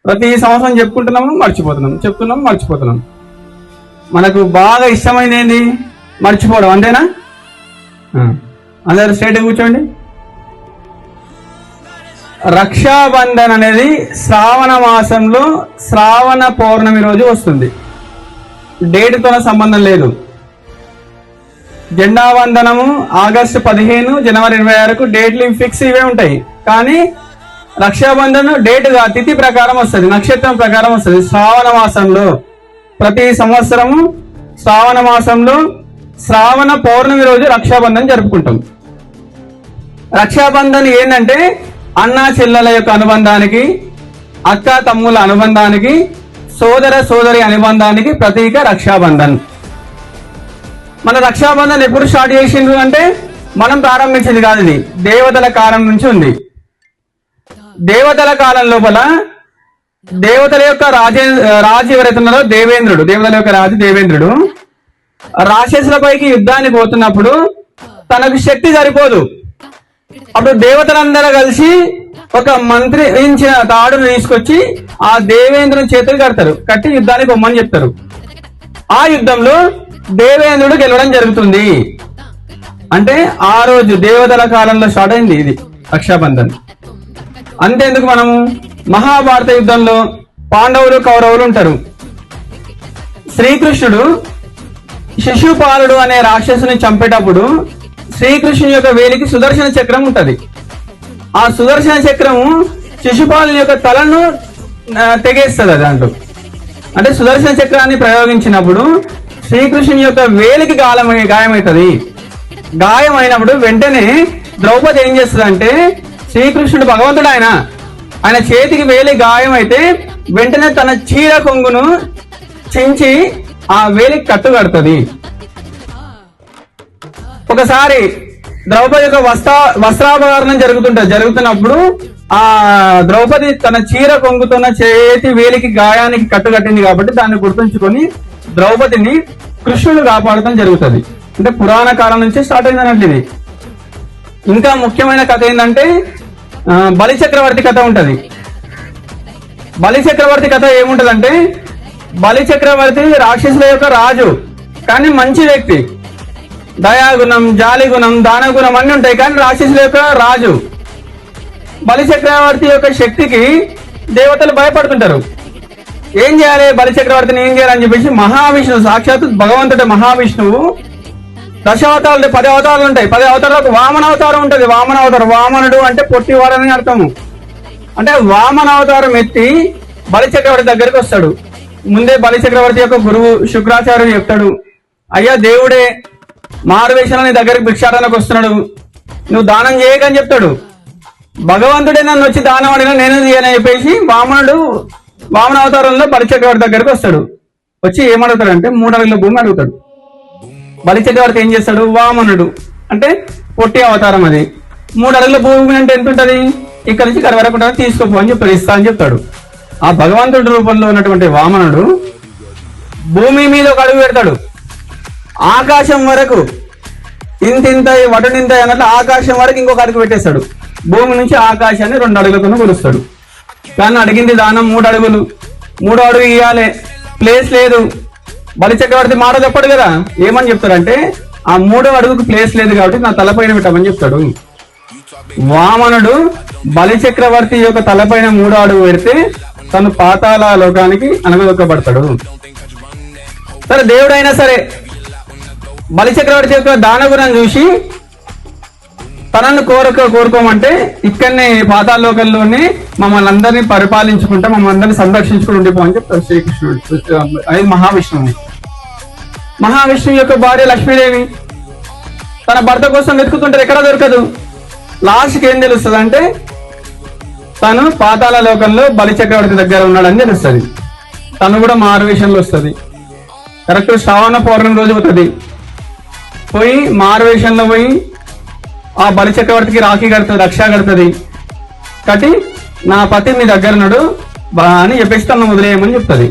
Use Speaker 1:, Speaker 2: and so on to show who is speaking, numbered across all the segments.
Speaker 1: ప్రతి సంవత్సరం చెప్పుకుంటున్నాము, మర్చిపోతున్నాం. మనకు బాగా ఇష్టమైనది ఏంది? మర్చిపోవడం. అంతేనా? అందరు స్ట్రైట్ కూర్చోండి. రక్షాబంధన్ అనేది శ్రావణ మాసంలో శ్రావణ పౌర్ణమి రోజు వస్తుంది. డేట్తో సంబంధం లేదు. జెండా వందనము ఆగస్టు 15, జనవరి 26 డేట్లు ఫిక్స్ ఇవే ఉంటాయి. కానీ రక్షాబంధన్ డేట్గా తిథి ప్రకారం వస్తుంది, నక్షత్రం ప్రకారం వస్తుంది. శ్రావణ మాసంలో ప్రతి సంవత్సరము శ్రావణ మాసంలో శ్రావణ పౌర్ణమి రోజు రక్షాబంధన్ జరుపుకుంటాం. రక్షాబంధన్ ఏంటంటే అన్నా చెల్లెల యొక్క అనుబంధానికి, అక్క తమ్ముల అనుబంధానికి, సోదర సోదరి అనుబంధానికి ప్రతీక రక్షాబంధన్. మన రక్షాబంధన్ ఎప్పుడు స్టార్ట్ చేసిండ్రు అంటే మనం ప్రారంభించింది కాదు, ఇది దేవతల కాలం నుంచి ఉంది. దేవతల కాలం లోపల దేవతల యొక్క రాజు ఎవరైతే ఉన్నారో దేవేంద్రుడు, దేవతల యొక్క రాజు దేవేంద్రుడు రాక్షసులపైకి యుద్ధానికి పోతున్నప్పుడు తనకు శక్తి సరిపోదు. అప్పుడు దేవతలందరూ కలిసి ఒక మంత్రించిన తాడును తీసుకొచ్చి ఆ దేవేంద్రుని చేతులు కట్టి యుద్ధానికి పొమ్మని చెప్తారు. ఆ యుద్ధంలో దేవేంద్రుడు గెలవడం జరుగుతుంది. అంటే ఆ రోజు దేవతల కాలంలో స్టార్ట్ అయింది ఇది రక్షాబంధన్. అంతేందుకు, మనము మహాభారత యుద్ధంలో పాండవులు కౌరవులు ఉంటారు. శ్రీకృష్ణుడు శిశుపాలుడు అనే రాక్షసుని చంపేటప్పుడు శ్రీకృష్ణుని యొక్క వేలికి సుదర్శన చక్రం ఉంటది. ఆ సుదర్శన చక్రము శిశుపాలుని యొక్క తలను తెగేస్తుంది. దాంట్లో అంటే సుదర్శన చక్రాన్ని ప్రయోగించినప్పుడు శ్రీకృష్ణుని యొక్క వేలికి గాయమవుతుంది. గాయమైనప్పుడు వెంటనే ద్రౌపది ఏం చేస్తుంది అంటే, శ్రీకృష్ణుడు భగవంతుడు, ఆయన చేతికి వేలి గాయమైతే వెంటనే తన చీర కొంగును చించి ఆ వేలికి కట్టుకడుతుంది. ఒకసారి ద్రౌపది యొక్క వస్త్రాపహరణం జరుగుతున్నప్పుడు ఆ ద్రౌపది తన చీర కొంగుతున్న చేతి వేలికి గాయానికి కట్టుకట్టింది కాబట్టి దాన్ని గుర్తుంచుకొని ద్రౌపదిని కృష్ణుడు కాపాడటం జరుగుతుంది. అంటే పురాణ కాలం నుంచి స్టార్ట్ అయింది అన్నట్లు ఇది. ఇంకా ముఖ్యమైన కథ ఏంటంటే బలిచక్రవర్తి కథ ఉంటది. బలిచక్రవర్తి కథ ఏముంటదంటే, బలిచక్రవర్తి రాక్షసుల యొక్క రాజు, కానీ మంచి వ్యక్తి. దయాగుణం, జాలిగుణం, దానగుణం అన్ని ఉంటాయి, కానీ రాక్షసుల యొక్క రాజు. బలిచక్రవర్తి యొక్క శక్తికి దేవతలు భయపడుతుంటారు. ఏం చేయాలి, బలిచక్రవర్తిని ఏం చేయాలని చెప్పేసి మహావిష్ణువు, సాక్షాత్ భగవంతుడు మహావిష్ణువు దశావతారాలు 10 అవతారాలు ఉంటాయి. 10 అవతారాలకు వామన అవతారం ఉంటుంది. వామన అవతారం, వామనుడు అంటే పొట్టివాడని అర్థము. అంటే వామన అవతారం ఎత్తి బలిచక్రవర్తి దగ్గరికి వస్తాడు. ముందే బలిచక్రవర్తి యొక్క గురువు శుక్రాచార్యుడు చెప్తాడు, అయ్యా దేవుడే మారువేషంలో నీ దగ్గరికి భిక్షాటనకు వస్తున్నాడు, నువ్వు దానం చేయకని చెప్తాడు. భగవంతుడే నన్ను వచ్చి దానం అడిగినా నేను చేయని చెప్పేసి వామన అవతారంలో బలిచక్రవర్తి దగ్గరికి వస్తాడు. వచ్చి ఏమడుగుతాడు అంటే 3 అడుగుల భూమి అడుగుతాడు. బలిచక్రవర్తి ఏం చేస్తాడు, వామనుడు అంటే పొట్టి అవతారం, అది 3 అడుగుల భూమి అంటే ఎంత ఉంటది, ఇక్కడ నుంచి ఇక్కడ వరకు ఉంటుంది, తీసుకోపో అని చెప్పి ఇస్తా అని చెప్తాడు. ఆ భగవంతుడి రూపంలో ఉన్నటువంటి వామనుడు భూమి మీద ఒక అడుగు పెడతాడు. ఆకాశం వరకు ఇంత వటునింత అన్నట్లు ఆకాశం వరకు ఇంకొక అడుగు పెట్టేస్తాడు. భూమి నుంచి ఆకాశాన్ని 2 అడుగులతో కొలుస్తాడు. కానీ అడిగింది దానం 3 అడుగులు. 3వ అడుగు ఇవ్వాలి, ప్లేస్ లేదు. బలిచక్రవర్తి మాట చెప్పడు కదా, ఏమని చెప్తాడంటే ఆ 3వ అడుగుకు ప్లేస్ లేదు కాబట్టి నా తలపైన పెట్టమని చెప్తాడు. వామనుడు బలిచక్రవర్తి యొక్క తలపైన 3వ అడుగు పెడితే తను పాతాళ లోకానికి అనగదొక్కబడతాడు. సరే, దేవుడైనా సరే బలిచక్రవర్తి యొక్క దానగుణం చూసి తనను కోరుకోమంటే ఇక్కడనే పాతాళ లోకంలోనే మమ్మల్ని అందరినీ పరిపాలించుకుంటా, మమ్మల్ని అందరినీ సంరక్షించుకుని ఉండిపో అని చెప్తారు శ్రీకృష్ణుడు. అది మహావిష్ణువు. మహావిష్ణువు యొక్క భార్య లక్ష్మీదేవి తన భర్త కోసం వెతుకుతుంటారు, ఎక్కడ దొరకదు. లాస్ట్కి ఏం తెలుస్తుంది అంటే తను పాతాళ లోకంలో బలిచక్రవర్తి దగ్గర ఉన్నాడని తెలుస్తుంది. తను కూడా మారువేషంలో వస్తుంది. కరెక్ట్ శ్రావణ పౌర్ణమి రోజు అవుతుంది. పోయి మారువేషంలో పోయి ఆ బలిచక్రవర్తికి రాఖీ కడుతుంది, రక్ష కడుతుంది. కట్టి నా పతి మీ దగ్గర ఉన్నాడు అని చెప్పేసి తను వదిలేయమని చెప్తుంది.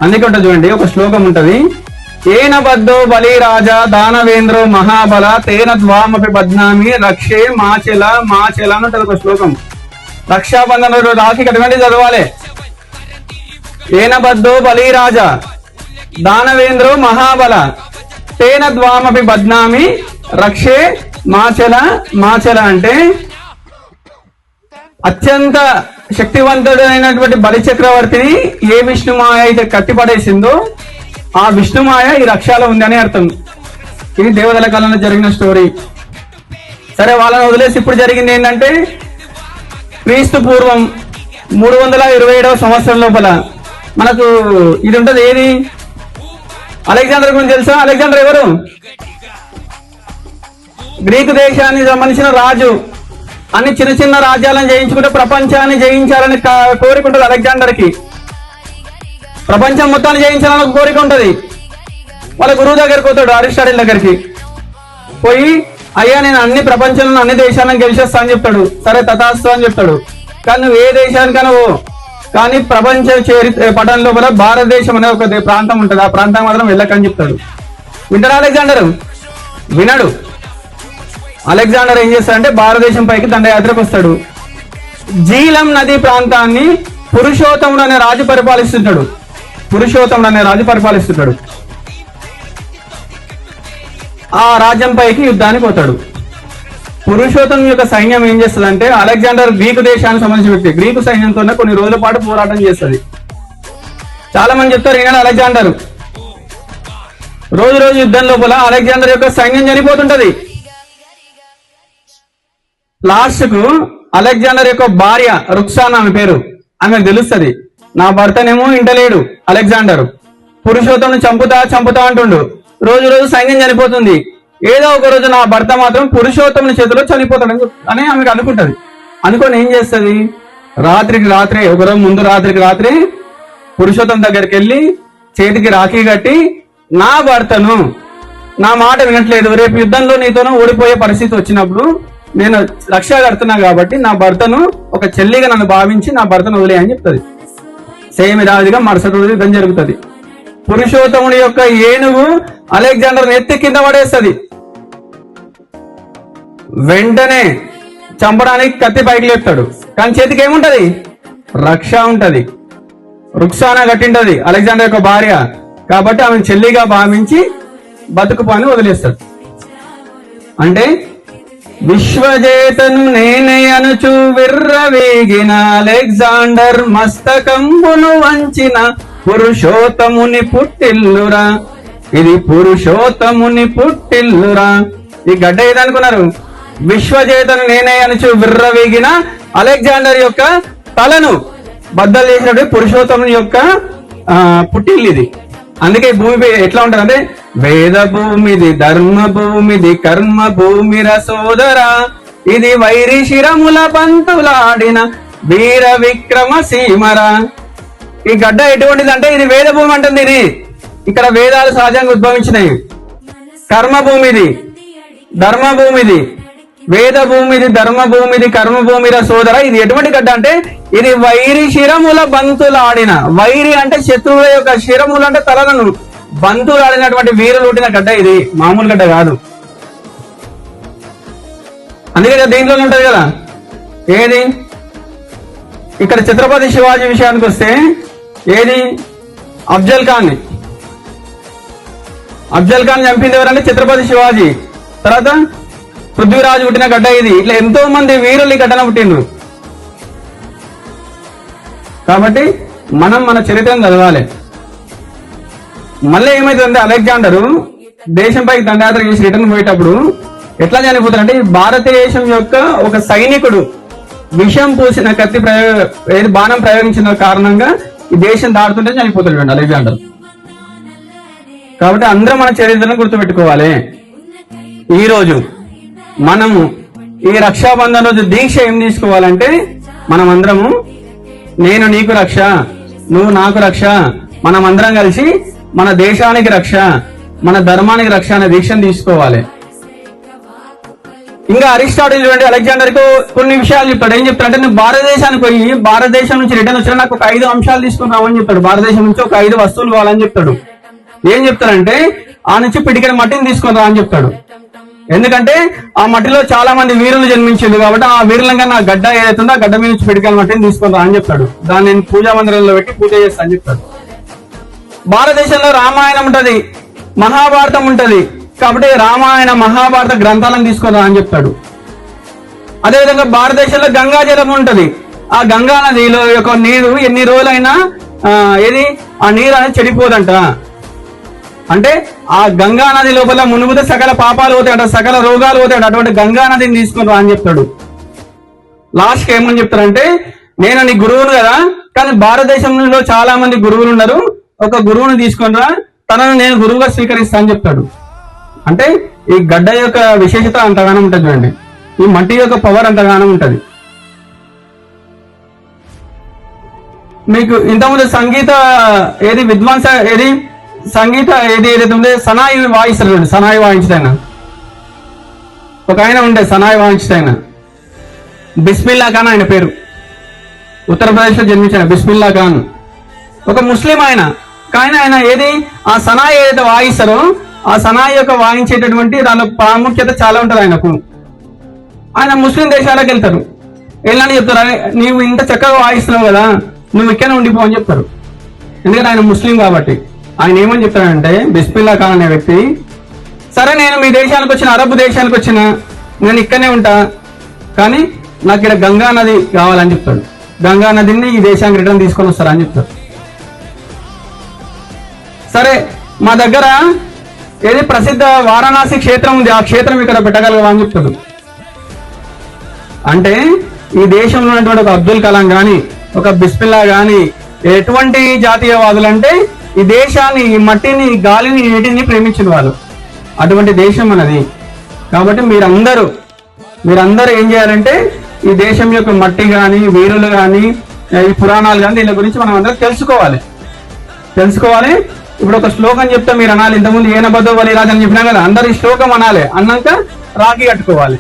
Speaker 1: అందుకే ఉంటుంది చూడండి, ఒక శ్లోకం ఉంటది, ఏన బద్ధో బలి రాజా దానవేంద్రో మహాబల తేన ద్వామపి బధ్నామి రక్షే మాచెల అని ఉంటుంది ఒక శ్లోకం. రక్షాబంధన రాఖీ కట్టండి చదవాలి. ఏనబద్ధో బలిరాజా దానవేంద్రో మహాబల తేన ద్వామపి బద్నామి రక్షే మాచల. మాచల అంటే అత్యంత శక్తివంతుడైనటువంటి బలి చక్రవర్తిని ఏ విష్ణుమాయ అయితే కట్టిపడేసిందో ఆ విష్ణుమాయ ఈ రక్షలో ఉంది అని అర్థం. ఇది దేవతల కాలంలో జరిగిన స్టోరీ. సరే, వాళ్ళని వదిలేసి ఇప్పుడు జరిగింది ఏంటంటే క్రీస్తు పూర్వం 327వ సంవత్సరం లోపల మనకు ఇది ఉంటది. ఏది? అలెగ్జాండర్ గురించి తెలుసా? అలెగ్జాండర్ ఎవరు? గ్రీకు దేశానికి సంబంధించిన రాజు. అన్ని చిన్న చిన్న రాజ్యాలను జయించుకుంటే ప్రపంచాన్ని జయించాలని కోరిక ఉంటుంది అలెగ్జాండర్ కి. ప్రపంచం మొత్తాన్ని జయించాలని కోరిక ఉంటది. వాళ్ళ గురువు దగ్గరికి పోతాడు, అరిస్టాటిల్ దగ్గరికి పోయి, అయ్యా నేను అన్ని ప్రపంచంలో అన్ని దేశాలను గెలిచేస్తా అని చెప్తాడు. సరే తథాస్తు అని చెప్తాడు. కానీ నువ్వు ఏ దేశానికైనా కానీ ప్రపంచ పటం లోపల భారతదేశం అనే ఒక ప్రాంతం ఉంటుంది, ఆ ప్రాంతం మాత్రం వెళ్ళకని చెప్తాడు. వింటారా అలెగ్జాండర్? వినడు. అలెగ్జాండర్ ఏం చేస్తాడంటే భారతదేశం పైకి దండయాత్రకు వస్తాడు. జీలం నది ప్రాంతాన్ని పురుషోత్తముడు అనే రాజు పరిపాలిస్తుంటాడు. పురుషోత్తముడు అనే రాజు పరిపాలిస్తుంటాడు. ఆ రాజ్యం పైకి యుద్ధానికి పోతాడు. పురుషోత్తం యొక్క సైన్యం ఏం చేస్తుందంటే, అలెగ్జాండర్ గ్రీకు దేశానికి సంబంధించిన వ్యక్తి, గ్రీకు సైన్యంతోనే కొన్ని రోజుల పాటు పోరాటం చేస్తుంది. చాలా మంది చెప్తారు ఈయన అలెగ్జాండర్. రోజు రోజు యుద్ధం లోపల అలెగ్జాండర్ యొక్క సైన్యం చనిపోతుంటది. లాస్ట్ కు అలెగ్జాండర్ యొక్క భార్య రుక్సానా ఆమె పేరు, ఆమె తెలుస్తుంది నా భర్తనేమో ఇంటలేడు అలెగ్జాండర్, పురుషోత్తం చంపుతా అంటుండు. రోజు రోజు సైన్యం చనిపోతుంది. ఏదో ఒక రోజు నా భర్త మాత్రం పురుషోత్తముని చేతిలో చనిపోతాడు అని ఆమెకు అనుకుంటది. అనుకొని ఏం చేస్తుంది, రాత్రికి రాత్రే, ఒకరోజు ముందు రాత్రికి రాత్రి పురుషోత్తం దగ్గరికి వెళ్ళి చేతికి రాఖీ కట్టి, నా భర్తను నా మాట వినట్లేదు, రేపు యుద్ధంలో నీతోనూ ఓడిపోయే పరిస్థితి వచ్చినప్పుడు నేను రక్ష కడుతున్నా కాబట్టి నా భర్తను ఒక చెల్లిగా నన్ను భావించి నా భర్తను వదిలే అని చెప్తుంది. సేమ్ ఇదాదిగా మరుసటి రోజు యుద్ధం జరుగుతుంది. పురుషోత్తముడి యొక్క ఏనుగు అలెగ్జాండర్ ఎత్తి కింద పడేస్తుంది. వెంటనే చంపడానికి కత్తి పైకి లేపుతాడు. కానీ చేతికి ఏముంటది? రక్ష ఉంటది. రుక్సానా కట్టింటది అలెగ్జాండర్ యొక్క భార్య కాబట్టి ఆమె చెల్లిగా భావించి బతుకుపాని వదిలేస్తాడు. అంటే విశ్వజేతను నేనే అనుచు విర్రవేగిన అలెగ్జాండర్ మస్తకంబును వంచిన పురుషోత్తముని పుట్టిల్లురా, ఇది పురుషోత్తముని పుట్టిల్లురా. ఈ గడ్డ ఏదనుకున్నారు? విశ్వజేతను నేనే అనుచు విర్రవేగిన అలెగ్జాండర్ యొక్క తలను బద్దలు చేసినట్టు పురుషోత్తముని యొక్క పుట్టిల్లు ఇది. అందుకే భూమి ఎట్లా ఉంటది అంటే, వేద భూమిది, ధర్మ భూమిది, కర్మ భూమిర సోదరా, ఇది వైరి శిరముల బంతులాడిన వీర విక్రమ సీమరా. ఈ గడ్డ ఎటువంటిది అంటే, ఇది వేద భూమి అంటుంది. ఇది ఇక్కడ వేదాలు సహజంగా ఉద్భవించినాయి. కర్మ భూమిది, ధర్మ భూమిది, వేద భూమిది, ధర్మ భూమిది, కర్మ భూమిర సోదర. ఇది ఎటువంటి గడ్డ అంటే, ఇది వైరి శిరముల బంతులాడిన, వైరి అంటే శత్రువుల యొక్క శిరములు అంటే తలలను బంతులాడినటువంటి వీరులు ఉట్టిన గడ్డ. ఇది మామూలు గడ్డ కాదు. అందుకే దీంట్లో ఉంటది కదా, ఏది ఇక్కడ ఛత్రపతి శివాజీ విషయానికి వస్తే, ఏది అఫ్జల్ ఖాన్ చంపింది ఎవరంటే ఛత్రపతి శివాజీ. తర్వాత పృథ్వీరాజు పుట్టిన గడ్డ ఇది. ఇట్లా ఎంతో మంది వీరులు ఈ గడ్డన పుట్టిండ్రు. కాబట్టి మనం మన చరిత్రను చదవాలి. మళ్ళీ ఏమైతుందంటే, అలెగ్జాండరు దేశంపైకి దండయాత్ర చేసి రిటర్న్ పోయేటప్పుడు ఎట్లా చనిపోతారంటే, భారతదేశం యొక్క ఒక సైనికుడు విషం పూసిన కత్తి బాణం ప్రయోగించిన కారణంగా ఈ దేశం దాడుతుంటే చనిపోతాడు అలెగ్జాండర్. కాబట్టి అందరం మన చరిత్రను గుర్తుపెట్టుకోవాలి. ఈ రోజు మనము ఈ రక్షాబంధన్ రోజు దీక్ష ఏం తీసుకోవాలంటే, మనం అందరము నేను నీకు రక్ష, నువ్వు నాకు రక్ష, మనం అందరం కలిసి మన దేశానికి రక్ష, మన ధర్మానికి రక్ష అనే దీక్షను తీసుకోవాలి. ఇంకా అరిస్టాటిల్ చూడండి, అలెగ్జాండర్ కు కొన్ని విషయాలు చెప్తాడు. ఏం చెప్తాడంటే, నువ్వు భారతదేశానికి పోయి భారతదేశం నుంచి రిటర్న్ వచ్చినా నాకు ఒక 5 అంశాలు తీసుకున్నావని చెప్తాడు. భారతదేశం నుంచి ఒక 5 వస్తువులు కావాలని చెప్తాడు. ఏం చెప్తాడంటే, ఆ నుంచి పిడికిన మట్టిని తీసుకుని రా అని చెప్తాడు. ఎందుకంటే ఆ మట్టిలో చాలా మంది వీరులు జన్మించింది కాబట్టి ఆ వీరులంగా ఆ గడ్డ ఏదైతుందో ఆ గడ్డ మీద నుంచి పిడికాయల మట్టిని తీసుకుంటా అని చెప్తాడు. దాన్ని నేను పూజా మందిరంలో పెట్టి పూజ చేస్తా అని చెప్తాడు. భారతదేశంలో రామాయణం ఉంటది, మహాభారతం ఉంటది కాబట్టి రామాయణ మహాభారత గ్రంథాలను తీసుకుందా అని చెప్తాడు. అదేవిధంగా భారతదేశంలో గంగా జలం ఉంటది. ఆ గంగా నదిలో యొక్క నీరు ఎన్ని రోజులైనా ఆ నీరు అనేది చెడిపోదంట. అంటే ఆ గంగా నది లోపల మునుగుతే సకల పాపాలు పోతాయట, సకల రోగాలు పోతాయట. అటువంటి గంగా నదిని తీసుకుని అని చెప్తాడు. లాస్ట్కి ఏమని చెప్తాడంటే, నేను నీ గురువును కదా, కానీ భారతదేశంలో చాలా మంది గురువులు ఉన్నారు, ఒక గురువుని తీసుకుని రా, తనను నేను గురువుగా స్వీకరిస్తా అని చెప్తాడు. అంటే ఈ గడ్డ యొక్క విశేషత అంతగానం ఉంటుంది చూడండి, ఈ మట్టి యొక్క పవర్ అంతగానం ఉంటది. మీకు ఇంతకుముందు సంగీత విద్వాంస సంగీత ఏదైతే ఉండే సనాయి వాయిస్తాడు, సనాయి వాయించడాయన ఒక ఆయన ఉండే, సనాయి వాయించడాయన బిస్మిల్లా ఖాన్ ఆయన పేరు. ఉత్తరప్రదేశ్ లో జన్మించాడు బిస్మిల్లా ఖాన్. ఒక ముస్లిం ఆయన, కానీ ఆయన ఆ సనాయి ఏదైతే వాయిస్తారో ఆ సనాయి యొక్క వాయించేటటువంటి దాని ప్రాముఖ్యత చాలా ఉంటుంది ఆయనకు. ఆయన ముస్లిం దేశాలకు వెళ్తారు, వెళ్ళని చెప్తారు, నీవు ఇంత చక్కగా వాయిస్తున్నావు కదా, నువ్వు ఇక్కడనే ఉండిపో అని చెప్తారు. ఎందుకంటే ఆయన ముస్లిం కాబట్టి. ఆయన ఏమని చెప్తాడంటే, బిస్మిల్లా ఖాన్ అనే వ్యక్తి, సరే నేను మీ దేశానికి వచ్చిన, అరబ్ దేశానికి వచ్చిన, నేను ఇక్కడనే ఉంటా, కానీ నాకు ఇక్కడ గంగా నది కావాలని చెప్తాడు. గంగా నదిని ఈ దేశానికి రిటర్న్ తీసుకొని వస్తారని చెప్తారు. సరే మా దగ్గర ప్రసిద్ధ వారణాసి క్షేత్రం ఉంది, ఆ క్షేత్రం ఇక్కడ పెట్టగలవా అని చెప్తాడు. అంటే ఈ దేశంలో ఉన్నటువంటి ఒక అబ్దుల్ కలాం గాని, ఒక బిస్మిల్లా గాని, ఎటువంటి జాతీయవాదులు అంటే ఈ దేశాన్ని, ఈ మట్టిని, గాలిని, నీటిని ప్రేమించిన వాళ్ళు. అటువంటి దేశం మనది. కాబట్టి మీరందరూ ఏం చేయాలంటే ఈ దేశం యొక్క మట్టి గాని, వీరులు గాని, ఈ పురాణాలు గాని, దీని గురించి మనం అందరం తెలుసుకోవాలి. ఇప్పుడు ఒక శ్లోకం చెప్తే మీరు అనాలి, ఇంతకుముందు ఏనబద్దో వలి రాజు అని చెప్పినా కదా, అందరు ఈ శ్లోకం అనాలి, అన్నాక రాఖీ కట్టుకోవాలి.